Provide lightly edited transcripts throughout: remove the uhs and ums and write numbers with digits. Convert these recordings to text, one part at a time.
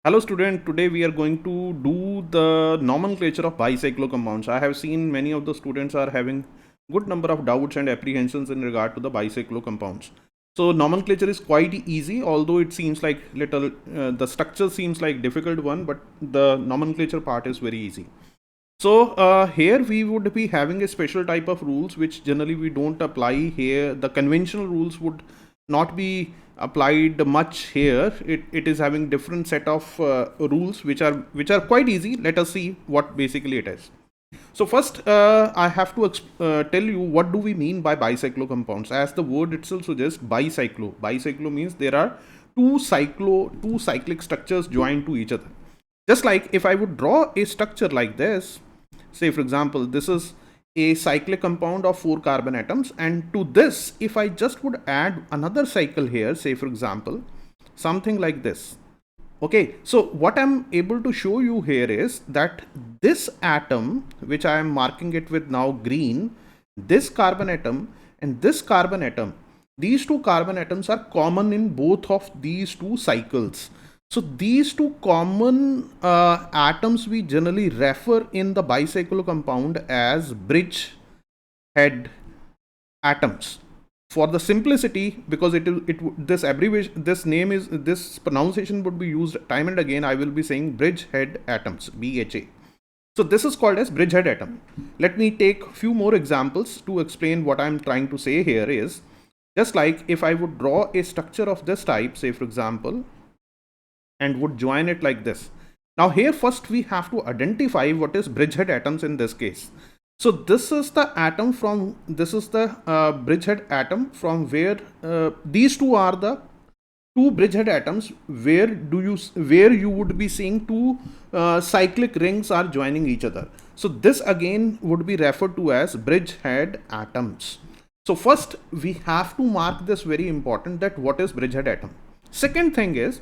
Hello student, today we are going to do the nomenclature of bicyclo compounds. I have seen many of the students are having good number of doubts and apprehensions in regard to the bicyclo compounds. So nomenclature is quite easy, although it seems like the structure seems like difficult one, but the nomenclature part is very easy. So here we would be having a special type of rules which generally we don't apply here. The conventional rules would not be applied much here. It is having different set of rules which are quite easy. Let us see what basically it is. So first I have to tell you what do we mean by bicyclo compounds. As the word itself suggests, bicyclo. Bicyclo means there are two cyclic structures joined to each other. Just like if I would draw a structure like this, say for example, this is a cyclic compound of 4 carbon atoms, and to this if I just would add another cycle here, say for example something like this. Okay, so what I'm able to show you here is that this atom, which I am marking it with now green, this carbon atom and this carbon atom, these two carbon atoms are common in both of these two cycles. So these two common atoms we generally refer in the bicyclo compound as bridge head atoms. For the simplicity, because this abbreviation, this pronunciation would be used time and again, I will be saying bridge head atoms, BHA. So this is called as bridge head atom. Let me take few more examples to explain what I'm trying to say here is, just like if I would draw a structure of this type, say for example, and would join it like this. Now here first we have to identify what is bridgehead atoms in this case. So this is the atom from, this is the bridgehead atom from where these two are the two bridgehead atoms where you would be seeing two cyclic rings are joining each other. So this again would be referred to as bridgehead atoms. So first we have to mark this very important, that what is bridgehead atom. Second thing is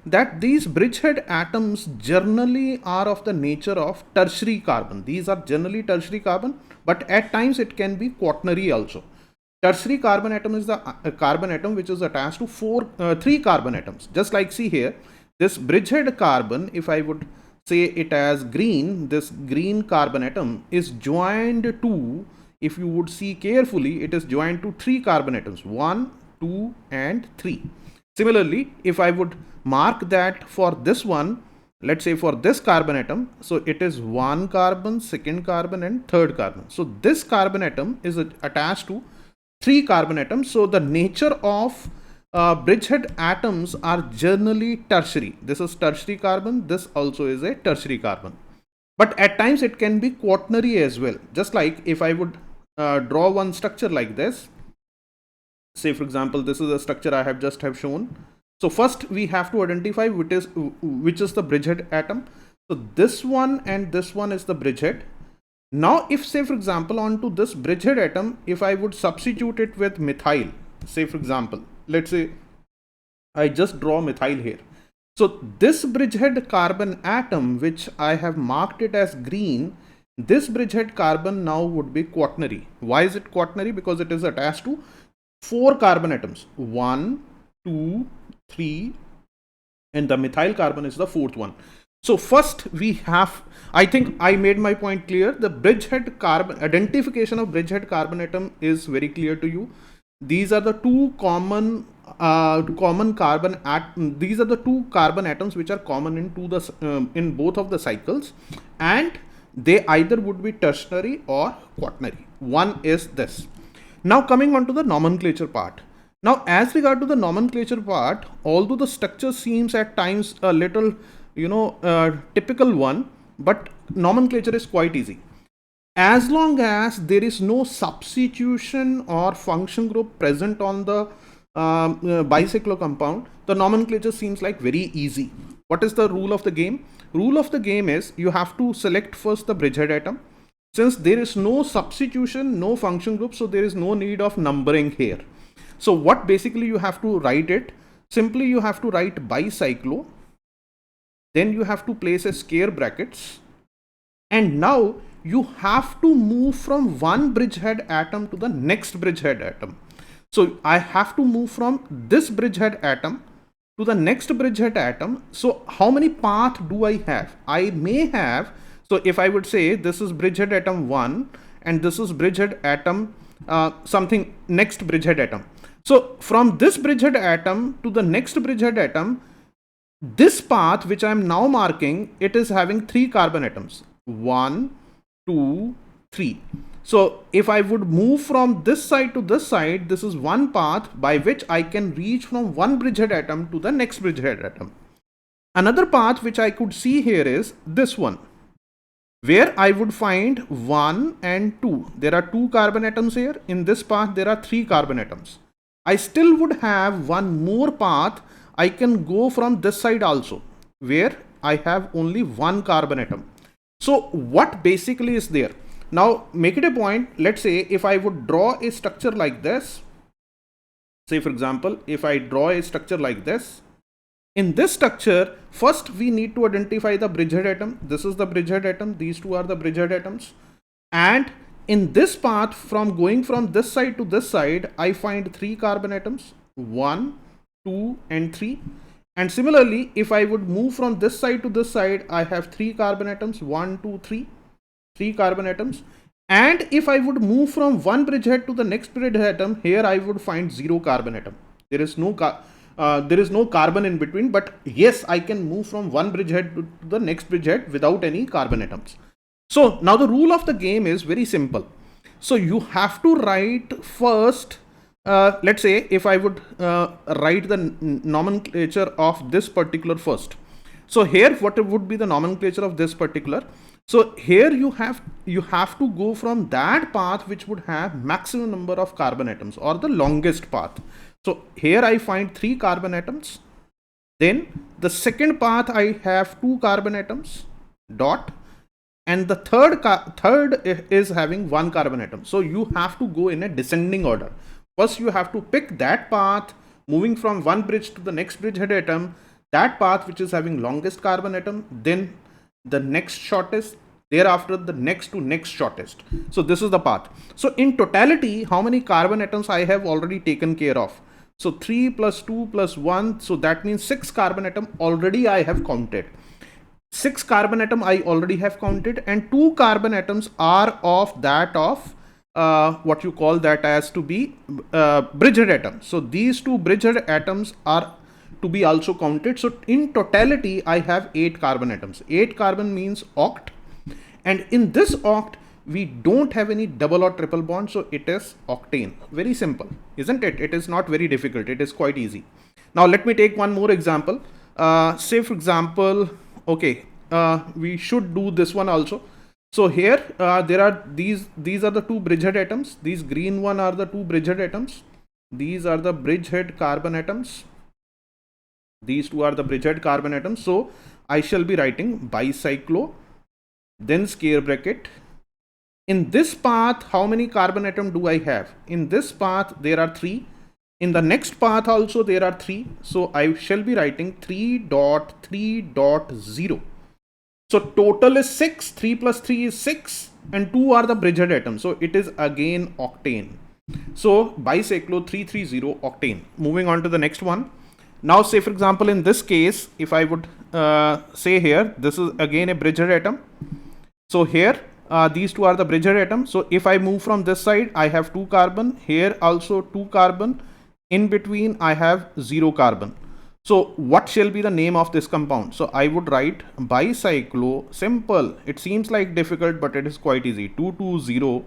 that these bridgehead atoms generally are of the nature of tertiary carbon. These are generally tertiary carbon, but at times it can be quaternary also. Tertiary carbon atom is the carbon atom which is attached to three carbon atoms. Just like see here, this bridgehead carbon, if I would say it as green, this green carbon atom is joined to, if you would see carefully, it is joined to three carbon atoms, 1, 2 and 3. Similarly, if I would mark that for this one, let's say for this carbon atom, so it is 1 carbon, 2nd carbon and 3rd carbon. So this carbon atom is attached to 3 carbon atoms. So the nature of bridgehead atoms are generally tertiary. This is tertiary carbon, this also is a tertiary carbon. But at times it can be quaternary as well. Just like if I would draw one structure like this, say for example, this is a structure I have just shown. So first we have to identify which is the bridgehead atom. So this one and this one is the bridgehead. Now if say for example onto this bridgehead atom, if I would substitute it with methyl, say for example, let's say I just draw methyl here. So this bridgehead carbon atom, which I have marked it as green, this bridgehead carbon now would be quaternary. Why is it quaternary? Because it is attached to 4 carbon atoms, 1, 2, 3, and the methyl carbon is the 4th one. So first we have, I think I made my point clear. The bridgehead carbon, identification of bridgehead carbon atom is very clear to you. These are the two common carbon these are the two carbon atoms which are common in both of the cycles, and they either would be tertiary or quaternary. One is this. Now coming on to the nomenclature part. Now as regard to the nomenclature part, although the structure seems at times a little typical one, but nomenclature is quite easy. As long as there is no substitution or function group present on the bicyclo compound, the nomenclature seems like very easy. What is the rule of the game? Rule of the game is you have to select first the bridgehead atom. Since there is no substitution, no function group, so there is no need of numbering here. So what basically you have to write it, simply you have to write bicyclo, then you have to place a square brackets, and now you have to move from one bridgehead atom to the next bridgehead atom. So I have to move from this bridgehead atom to the next bridgehead atom. So how many path do I have? I may have, so if I would say this is bridgehead atom 1 and this is bridgehead atom something next bridgehead atom. So from this bridgehead atom to the next bridgehead atom, this path which I am now marking, it is having 3 carbon atoms. 1, 2, 3. So if I would move from this side to this side, this is one path by which I can reach from one bridgehead atom to the next bridgehead atom. Another path which I could see here is this one, where I would find 1 and 2. There are 2 carbon atoms here. In this path, there are 3 carbon atoms. I still would have one more path. I can go from this side also, where I have only 1 carbon atom. So what basically is there? Now make it a point. Let's say if I would draw a structure like this, say for example, if I draw a structure like this, in this structure, first we need to identify the bridgehead atom. This is the bridgehead atom. These two are the bridgehead atoms. And in this path, from going from this side to this side, I find 3 carbon atoms, 1, 2 and 3. And similarly, if I would move from this side to this side, I have 3 carbon atoms, 1, 2, 3. 3 carbon atoms. And if I would move from one bridgehead to the next bridgehead atom, here I would find 0 carbon atom. There is no carbon in between, but yes, I can move from one bridgehead to the next bridgehead without any carbon atoms. So now the rule of the game is very simple. So you have to write first, let's say if I would write the nomenclature of this particular first. So here what would be the nomenclature of this particular? So here you have to go from that path which would have maximum number of carbon atoms, or the longest path. So here I find 3 carbon atoms. Then the second path I have 2 carbon atoms dot, and the third is having 1 carbon atom. So you have to go in a descending order. First you have to pick that path moving from one bridge to the next bridgehead atom, that path which is having longest carbon atom, then the next shortest, thereafter the next to next shortest. So this is the path. So in totality, how many carbon atoms I have already taken care of? So 3 plus 2 plus 1, so that means 6 carbon atom already I have counted. 6 carbon atom I already have counted, and 2 carbon atoms are of that of what you call that as to be bridgehead atom. So these 2 bridgehead atoms are to be also counted. So in totality I have 8 carbon atoms. 8 carbon means oct, and in this oct we don't have any double or triple bond, so it is octane. Very simple, isn't it? It is not very difficult, it is quite easy. Now let me take one more example. Say for example, okay, we should do this one also. So here there are these are the 2 bridgehead atoms. These green one are the 2 bridgehead atoms. These are the bridgehead carbon atoms. These 2 are the bridgehead carbon atoms. So I shall be writing bicyclo, then square bracket. In this path, how many carbon atom do I have? In this path there are 3. In the next path also there are 3. So I shall be writing 3.3.0. So total is 6. 3 plus 3 is 6, and 2 are the bridgehead atoms. So it is again octane. So bicyclo 330 octane. Moving on to the next one. Now say for example in this case, if I would say here, this is again a bridgehead atom. So here these 2 are the bridgehead atoms. So if I move from this side, I have 2 carbon. Here also 2 carbon. In between I have 0 carbon. So what shall be the name of this compound? So I would write bicyclo. Simple. It seems like difficult, but it is quite easy. 220.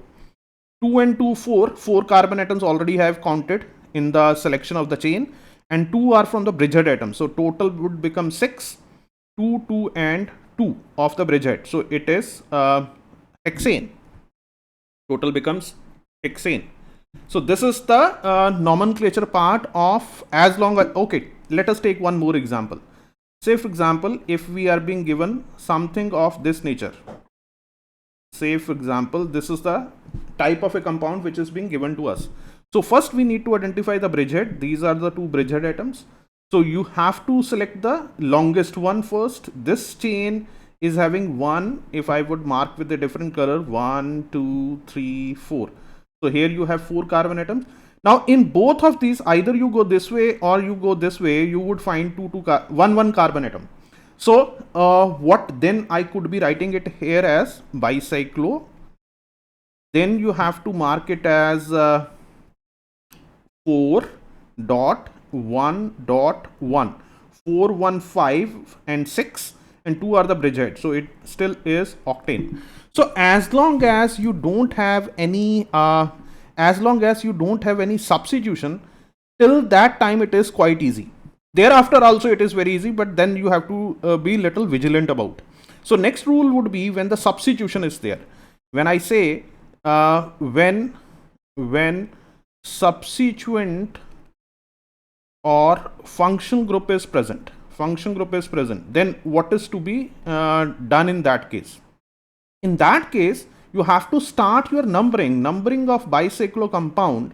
2 and 2 4. 4 carbon atoms already have counted in the selection of the chain, and 2 are from the bridgehead atom. So total would become 6. 2, 2 and 2 of the bridgehead. So it is hexane. Total becomes hexane. So this is the nomenclature part of as long as, okay, let us take one more example. Say for example, if we are being given something of this nature. Say for example, this is the type of a compound which is being given to us. So first we need to identify the bridgehead. These are the 2 bridgehead atoms. So you have to select the longest one first. This chain is having 1. If I would mark with a different color, 1, 2, 3, 4. So here you have 4 carbon atoms. Now in both of these, either you go this way or you go this way, you would find one carbon atom. So what then I could be writing it here as bicyclo. Then you have to mark it as 4.1.1. 4, 1, 5 and 6 and 2 are the bridgehead. So it still is octane. So as long as you don't have any substitution, till that time it is quite easy. Thereafter also it is very easy, but then you have to be little vigilant about. So next rule would be when the substitution is there. When I say when substituent or function group is present, then what is to be done in that case? In that case, you have to start your numbering of bicyclo compound,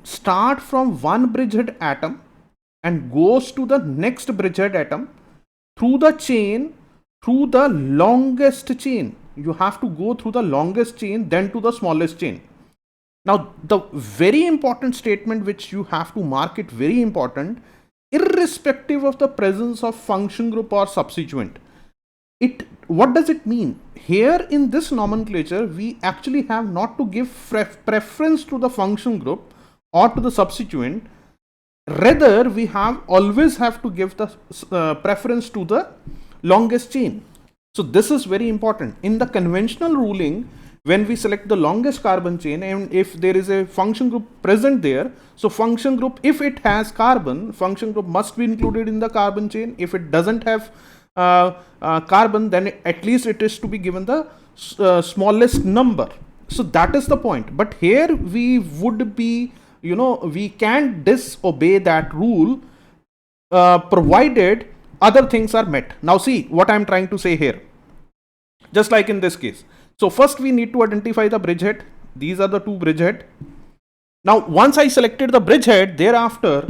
start from one bridgehead atom and goes to the next bridgehead atom through the chain, through the longest chain. You have to go through the longest chain, then to the smallest chain. Now, the very important statement which you have to mark it very important, irrespective of the presence of function group or substituent. What does it mean? Here in this nomenclature, we actually have not to give preference to the function group or to the substituent. Rather, we always have to give the preference to the longest chain. So this is very important. In the conventional ruling, when we select the longest carbon chain, and if there is a function group present there, so function group, if it has carbon, function group must be included in the carbon chain. If it doesn't have carbon, then at least it is to be given the smallest number. So that is the point. But here we would be, we can disobey that rule provided other things are met. Now see what I am trying to say here. Just like in this case. So first we need to identify the bridgehead. These are the two bridgehead. Now once I selected the bridgehead, thereafter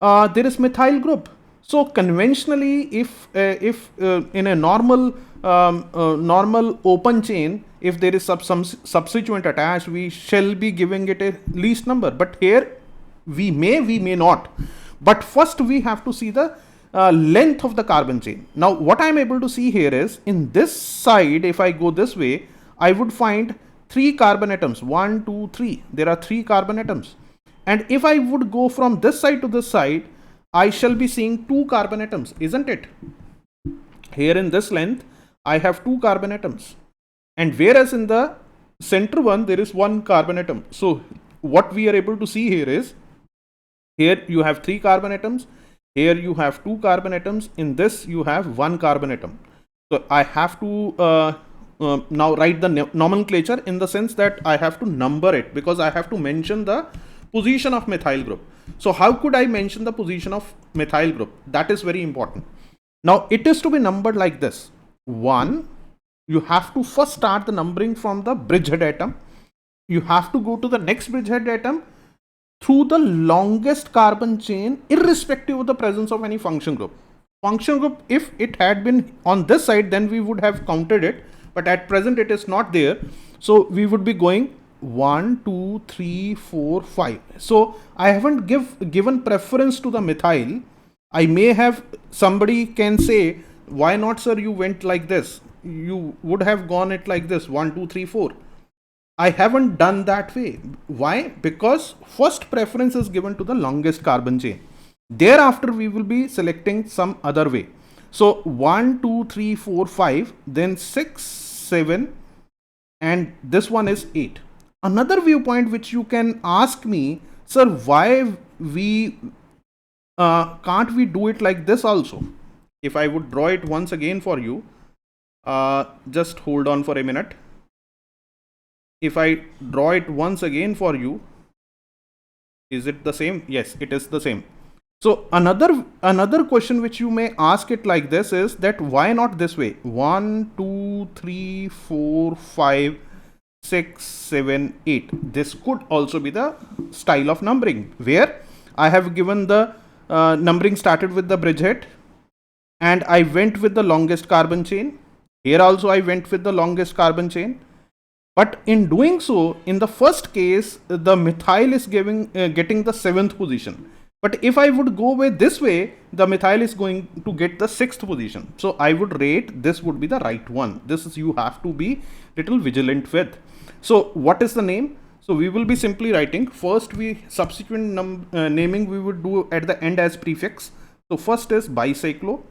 there is methyl group. So conventionally, if in a normal open chain, if there is some substituent attached, we shall be giving it a least number. But here we may not. But first we have to see the length of the carbon chain. Now what I am able to see here is, in this side, if I go this way, I would find 3 carbon atoms. 1, 2, 3. There are 3 carbon atoms. And if I would go from this side to this side, I shall be seeing 2 carbon atoms, isn't it? Here in this length, I have 2 carbon atoms. And whereas in the center one, there is 1 carbon atom. So what we are able to see here is, here you have 3 carbon atoms. Here you have 2 carbon atoms. In this you have 1 carbon atom. So I have to now write the nomenclature in the sense that I have to number it, because I have to mention the position of methyl group. So how could I mention the position of methyl group? That is very important. Now it is to be numbered like this. 1, you have to first start the numbering from the bridgehead atom. You have to go to the next bridgehead atom through the longest carbon chain, irrespective of the presence of any function group. Function group, if it had been on this side, then we would have counted it, but at present it is not there. So we would be going 1, 2, 3, 4, 5. So I haven't given preference to the methyl. I may have, somebody can say, why not sir, you went like this? You would have gone it like this, 1, 2, 3, 4. I haven't done that way. Why? Because first preference is given to the longest carbon chain. Thereafter we will be selecting some other way. So 1, 2, 3, 4, 5, then 6, 7, and this one is 8. Another viewpoint which you can ask me, sir, why we can't we do it like this also? If I would draw it once again for you, just hold on for a minute. If I draw it once again for you, is it the same? Yes, it is the same. So another question which you may ask it like this is that why not this way? 1, 2, 3, 4, 5, 6, 7, 8. This could also be the style of numbering, where I have given the numbering started with the bridgehead and I went with the longest carbon chain. Here also I went with the longest carbon chain. But in doing so, in the first case, the methyl is getting the 7th position. But if I would go with this way, the methyl is going to get the 6th position. So I would rate this would be the right one. This is you have to be little vigilant with. So what is the name? So we will be simply writing first, we subsequent naming we would do at the end as prefix. So first is bicyclo,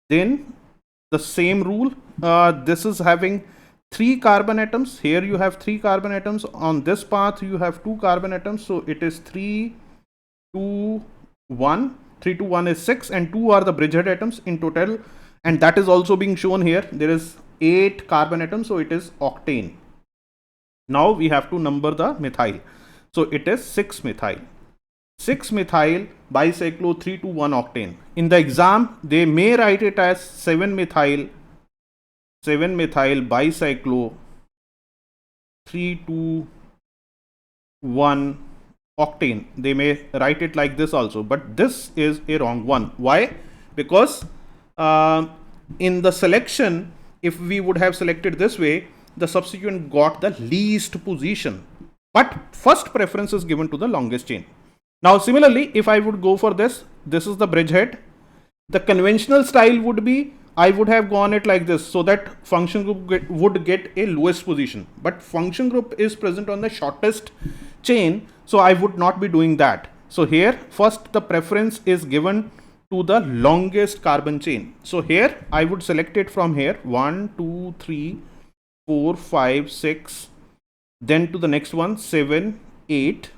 then the same rule. This is having 3 carbon atoms. Here you have 3 carbon atoms. On this path you have 2 carbon atoms. So it is 3, 2, 1. 3 to 1 is 6 and 2 are the bridgehead atoms in total. And that is also being shown here. There is 8 carbon atoms. So it is octane. Now we have to number the methyl. So it is 6 methyl. 6 methyl bicyclo 3 to 1 octane. In the exam, they may write it as 7 methyl bicyclo 3 to 1 octane. They may write it like this also, but this is a wrong one. Why? Because in the selection, if we would have selected this way, the substituent got the least position, but first preference is given to the longest chain. Now similarly, if I would go for this is the bridgehead. The conventional style would be, I would have gone it like this, so that function group would get a lowest position, but function group is present on the shortest chain, so I would not be doing that. So here first the preference is given to the longest carbon chain. So here I would select it from here 1, 2, 3, 4, 5, 6, then to the next one 7, 8.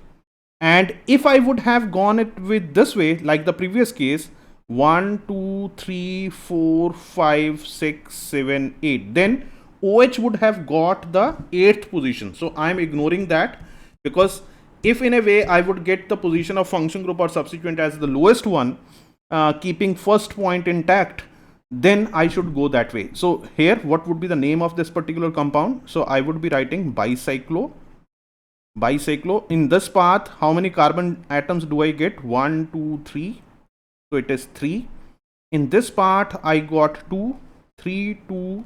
And if I would have gone it with this way, like the previous case, 1, 2, 3, 4, 5, 6, 7, 8, then OH would have got the 8th position. So I am ignoring that, because if in a way I would get the position of function group or substituent as the lowest one, keeping first point intact, then I should go that way. So here, what would be the name of this particular compound? So I would be writing bicyclo. In this path, how many carbon atoms do I get? 1, 2, 3. So it is 3. In this part, I got 2, 3, 2.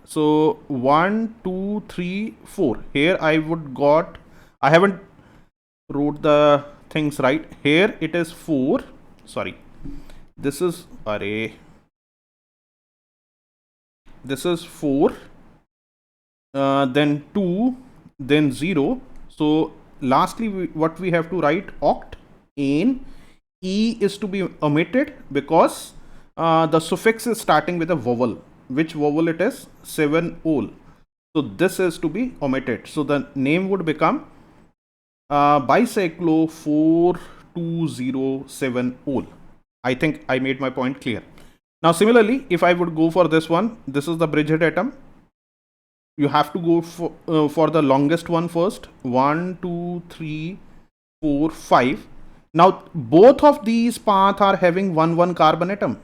So 1, 2, 3, 4. Here I would got, I haven't wrote the things right. Here it is 4. Sorry. This is array. This is 4. Then 2, then 0. So lastly, what we have to write? Octane. E is to be omitted because the suffix is starting with a vowel. Which vowel it is? 7-ol. So this is to be omitted. So the name would become bicyclo 4207-ol. I think I made my point clear. Now similarly, if I would go for this one, this is the bridgehead atom. You have to go for the longest one first. 1, 2, 3, 4, 5. Now both of these paths are having 1 carbon atom.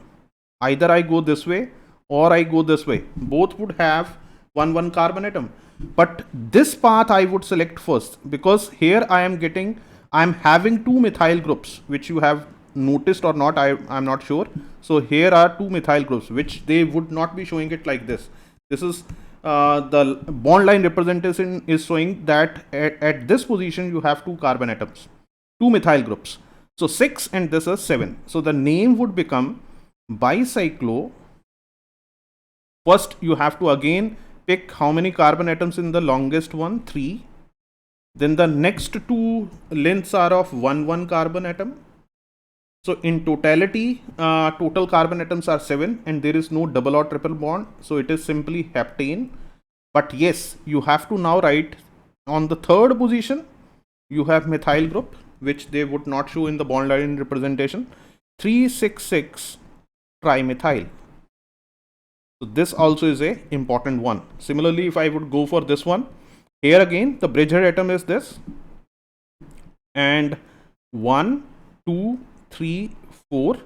Either I go this way or I go this way. Both would have 1 carbon atom. But this path I would select first, because here I am having 2 methyl groups, which you have noticed or not, I'm not sure. So here are 2 methyl groups, which they would not be showing it like this. This is the bond line representation is showing that at this position you have 2 carbon atoms, 2 methyl groups. So 6 and this is 7. So the name would become bicyclo. First you have to again pick how many carbon atoms in the longest one, 3. Then the next 2 lengths are of 1 carbon atom. So in totality, total carbon atoms are 7 and there is no double or triple bond. So it is simply heptane. But yes, you have to now write on the 3rd position, you have methyl group, which they would not show in the bond line representation. 366 trimethyl. So this also is a important one. Similarly, if I would go for this one, here again, the bridgehead atom is this. And 1, 2, 3, 4,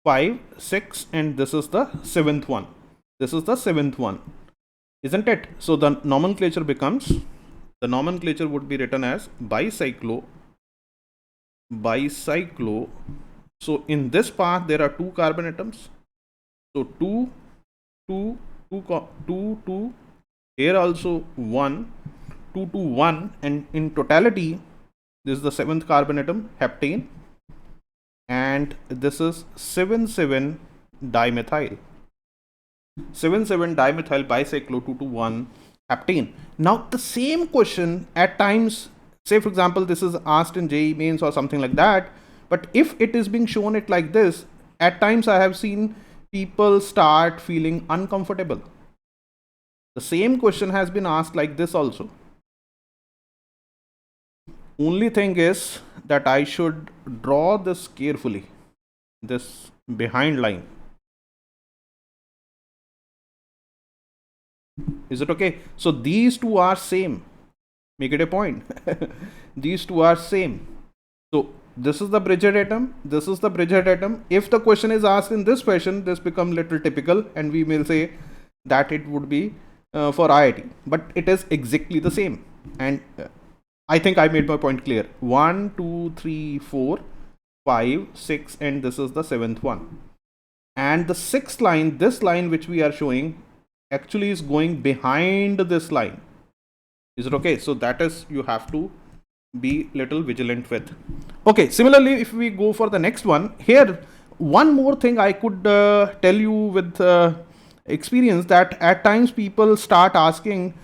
5, 6, and this is the 7th one. This is the 7th one, isn't it? So the nomenclature becomes, the nomenclature would be written as bicyclo. So in this path there are 2 carbon atoms. So 2, 2, 2, 2, 2. here also 1, 2 to 1, and in totality this is the 7th carbon atom, heptane, and this is 7,7 dimethyl. 7,7 dimethyl bicyclo 2 to 1 heptane. Now the same question at times, say for example this is asked in JEE mains or something like that, but if it is being shown it like this, at times I have seen people start feeling uncomfortable. The same question has been asked like this also. Only thing is that I should draw this carefully, this behind line. Is it okay? So these two are same. Make it a point. These two are same. So this is the bridgehead atom. This is the bridgehead atom. If the question is asked in this fashion, this becomes little typical, and we may say that it would be for IIT, but it is exactly the same. And I think I made my point clear. 1, 2, 3, 4, 5, 6, and this is the 7th one. And the 6th line, this line which we are showing, actually is going behind this line. Is it okay? So that is, you have to be little vigilant with. Okay, similarly if we go for the next one, here one more thing I could tell you with experience, that at times people start asking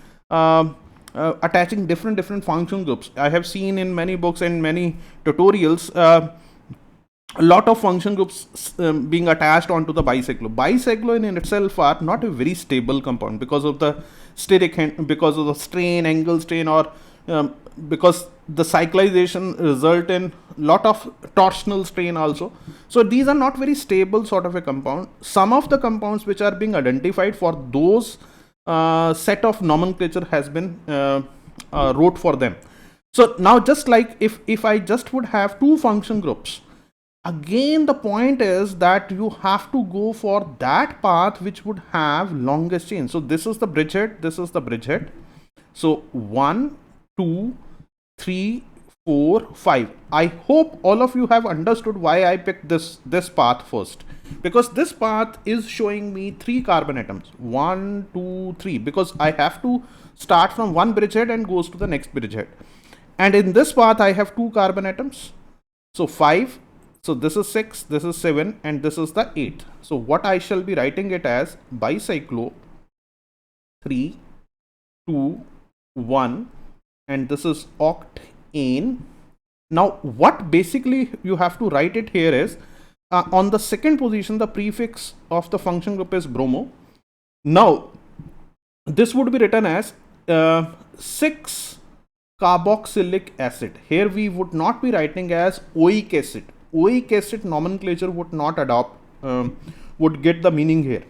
attaching different function groups. I have seen in many books and many tutorials a lot of function groups being attached onto the bicyclo. Bicyclo in itself are not a very stable compound because of the steric, because of the strain, angle strain, or because the cyclization result in lot of torsional strain also. So these are not very stable sort of a compound. Some of the compounds which are being identified for those set of nomenclature has been wrote for them. So now just like if I just would have two function groups, again the point is that you have to go for that path which would have longest chain. So this is the bridgehead, this is the bridgehead. So 1, 2, 3, 4, 5. I hope all of you have understood why I picked this path first, because this path is showing me 3 carbon atoms, 1, 2, 3, because I have to start from one bridgehead and goes to the next bridgehead. And in this path I have 2 carbon atoms, so 5. So this is 6, this is 7, and this is the 8. So what I shall be writing it as bicyclo 3, 2, 1, and this is octane. Now what basically you have to write it here is on the second position the prefix of the function group is bromo. Now this would be written as 6 carboxylic acid. Here we would not be writing as oic acid. Oic acid nomenclature would not adopt, would get the meaning here,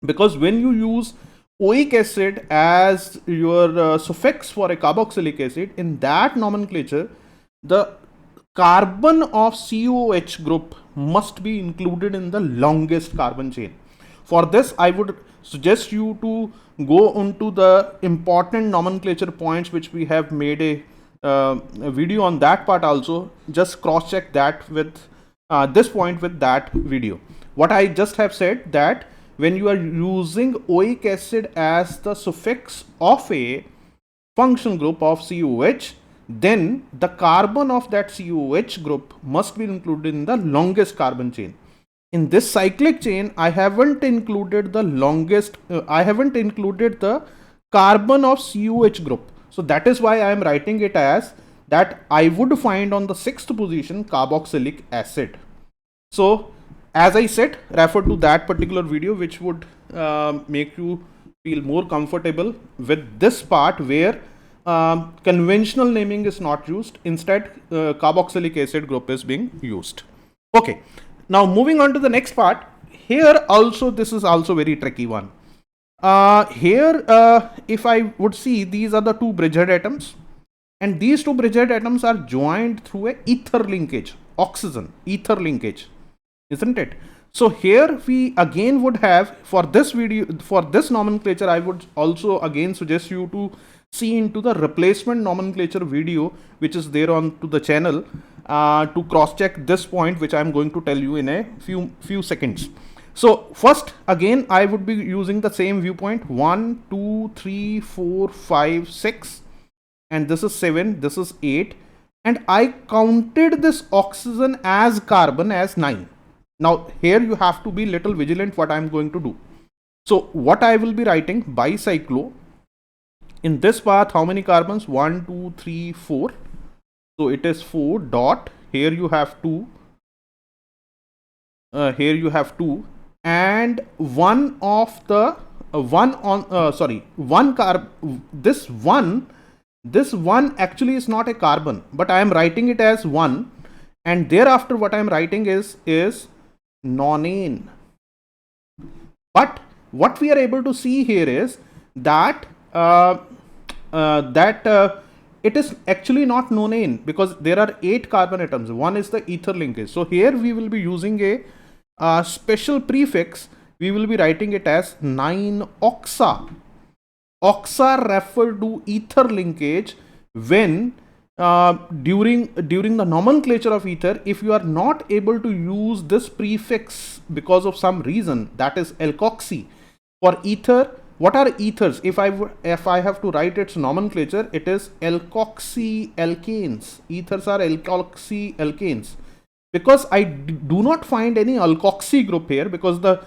because when you use oic acid as your suffix for a carboxylic acid, in that nomenclature the carbon of COH group must be included in the longest carbon chain. For this I would suggest you to go into the important nomenclature points which we have made a video on that part also. Just cross check that with this point with that video. What I just have said, that when you are using oic acid as the suffix of a function group of COH, then the carbon of that COH group must be included in the longest carbon chain. In this cyclic chain I haven't included the longest, I haven't included the carbon of COH group. So that is why I am writing it as that I would find on the 6th position carboxylic acid. So as I said, refer to that particular video which would make you feel more comfortable with this part where conventional naming is not used. Instead carboxylic acid group is being used. Okay, now moving on to the next part. Here also this is also very tricky one. Here if I would see, these are the 2 bridgehead atoms, and these 2 bridgehead atoms are joined through a ether linkage, oxygen ether linkage, isn't it? So here we again would have, for this video, for this nomenclature, I would also again suggest you to see into the replacement nomenclature video which is there on to the channel to cross check this point which I am going to tell you in a few seconds. So first, again, I would be using the same viewpoint. 1, 2, 3, 4, 5, 6, and this is 7, this is 8, and I counted this oxygen as carbon as 9. Now here you have to be little vigilant what I am going to do. So what I will be writing, bicyclo, in this path how many carbons? 1, 2, 3, 4. So it is 4 dot, here you have 2, here you have 2, and one of the this one actually is not a carbon, but I am writing it as 1, and thereafter what I am writing is nonane. But what we are able to see here is that it is actually not nonane, because there are 8 carbon atoms. One is the ether linkage. So here we will be using a special prefix. We will be writing it as 9-oxa. Oxa refer to ether linkage when during the nomenclature of ether, if you are not able to use this prefix because of some reason, that is alkoxy. For ether, what are ethers? If I have to write its nomenclature, it is alkoxy alkanes. Ethers are alkoxy alkanes. Because I do not find any alkoxy group here, because the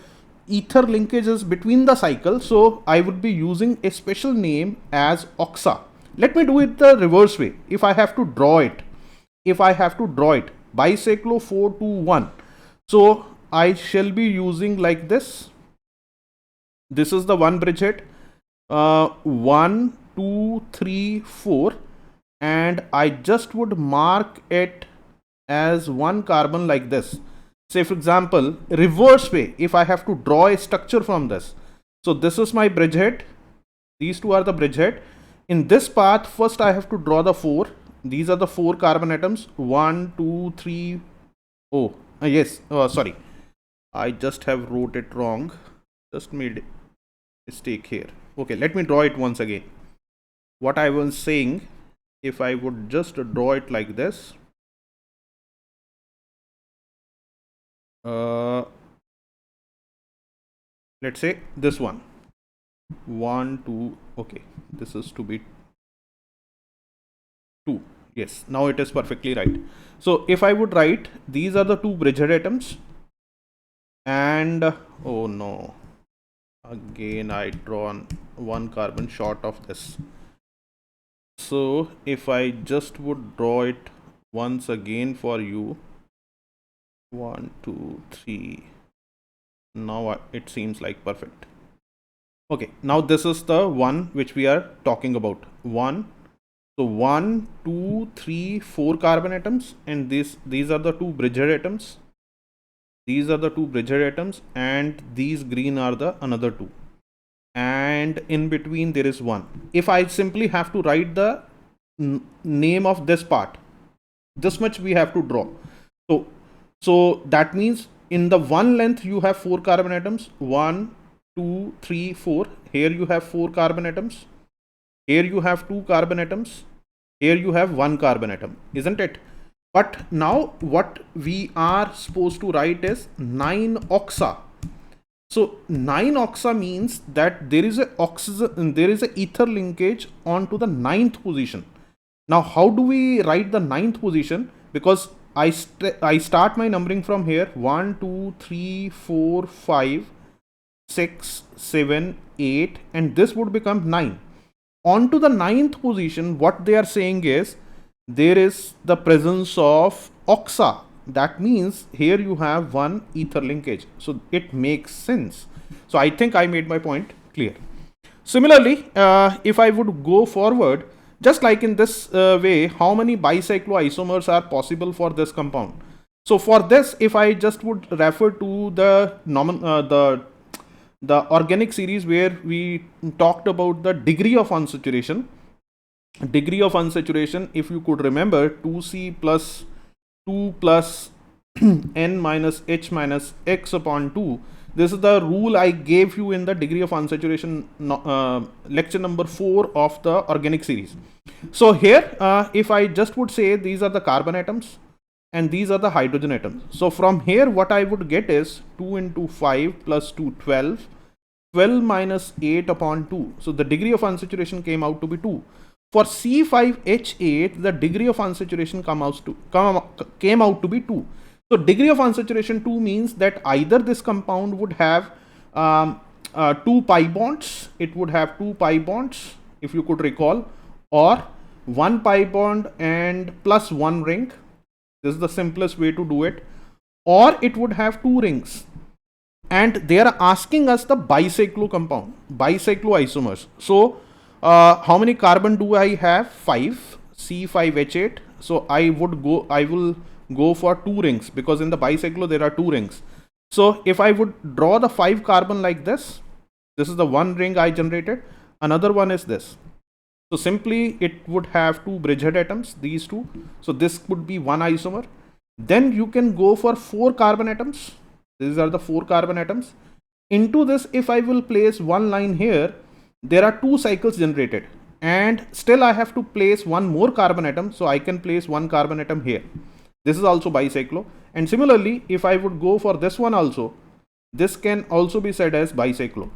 ether linkage is between the cycle, so I would be using a special name as oxa. Let me do it the reverse way. If I have to draw it, bicyclo 421. So I shall be using like this. This is the one bridgehead. 1, 2, 3, 4, and I just would mark it as one carbon like this. Say for example, reverse way, if I have to draw a structure from this. So this is my bridgehead. These two are the bridgehead. In this path, first I have to draw the 4. These are the 4 carbon atoms. 1, 2, 3. Oh, yes. Sorry. I just have wrote it wrong. Just made a mistake here. Okay, let me draw it once again. What I was saying, if I would just draw it like this. Let's say this one. 1, 2. Okay, this is to be 2. Yes, now it is perfectly right. So if I would write, these are the 2 bridgehead atoms, and oh no, again I drawn one carbon short of this. So if I just would draw it once again for you, 1, 2, 3. Now it seems like perfect. Okay, now this is the one which we are talking about. 1. So 1, 2, 3, 4 carbon atoms, and these are the 2 bridgehead atoms. These are the 2 bridgehead atoms, and these green are the another 2. And in between there is 1. If I simply have to write the name of this part, this much we have to draw. So that means in the one length you have 4 carbon atoms. 1, 2, 3, 4. Here you have 4 carbon atoms. Here you have 2 carbon atoms. Here you have 1 carbon atom, isn't it? But now what we are supposed to write is 9-oxa. So 9-oxa means that there is a oxygen, there is a ether linkage onto the 9th position. Now how do we write the 9th position? Because I start my numbering from here. 1, 2, 3, 4, 5, 6, 7, 8, and this would become 9. On to the 9th position, what they are saying is there is the presence of oxa. That means here you have 1 ether linkage. So it makes sense. So I think I made my point clear. Similarly, if I would go forward, just like in this way, how many bicyclo isomers are possible for this compound? So for this, if I just would refer to the organic series where we talked about the degree of unsaturation. Degree of unsaturation, if you could remember, 2C plus 2 plus n minus h minus x upon 2. This is the rule I gave you in the degree of unsaturation lecture number 4 of the organic series. So here, if I just would say these are the carbon atoms, and these are the hydrogen atoms. So from here what I would get is 2 into 5 plus 2, 12. 12 minus 8 upon 2. So the degree of unsaturation came out to be 2. For C5H8, the degree of unsaturation came out to be 2. So degree of unsaturation 2 means that either this compound would have 2 pi bonds, it would have 2 pi bonds, if you could recall, or 1 pi bond and plus 1 ring. This is the simplest way to do it. Or it would have 2 rings. And they are asking us the bicyclo compound, bicyclo isomers. So how many carbon do I have? 5, C5H8. So I will go for 2 rings, because in the bicyclo there are 2 rings. So if I would draw the 5 carbon like this is the 1 ring I generated. Another one is this. So simply it would have 2 bridgehead atoms, these 2. So this could be 1 isomer. Then you can go for 4 carbon atoms. These are the 4 carbon atoms. Into this, if I will place 1 line here, there are 2 cycles generated, and still I have to place 1 more carbon atom. So I can place 1 carbon atom here. This is also bicyclo. And similarly, if I would go for this one also, this can also be said as bicyclo.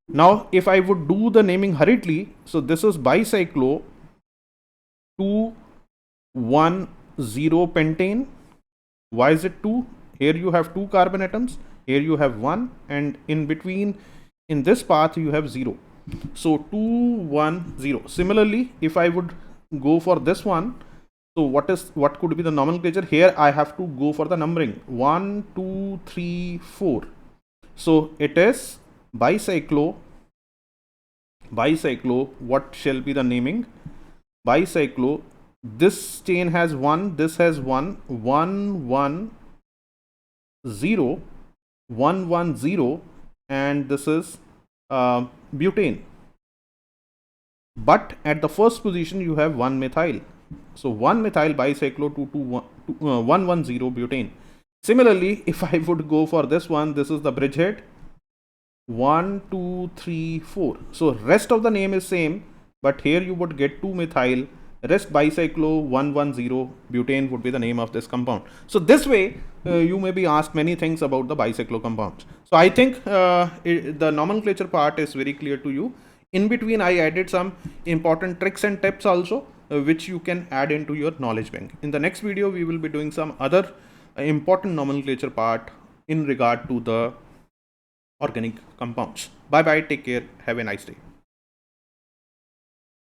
Now if I would do the naming hurriedly, so this is bicyclo 2,1,0 pentane. Why is it 2? Here you have 2 carbon atoms, here you have 1, and in between, in this path you have 0. So 2, 1, 0. Similarly, if I would go for this one, so what could be the nomenclature? Here I have to go for the numbering 1, 2, 3, 4. So it is bicyclo. What shall be the naming? Bicyclo. This chain has 1, this has 1, 1, 1, 0, 1, 1, 0, and this is butane. But at the first position you have 1 methyl. So 1 methyl bicyclo 110 butane. Similarly, if I would go for this one, this is the bridgehead 1, 2, 3, 4. So rest of the name is same, but here you would get 2 methyl. Rest bicyclo 110 butane would be the name of this compound. So this way you may be asked many things about the bicyclo compounds. So I think the nomenclature part is very clear to you. In between I added some important tricks and tips also, which you can add into your knowledge bank. In the next video we will be doing some other important nomenclature part in regard to the organic compounds. Bye bye, take care, have a nice day.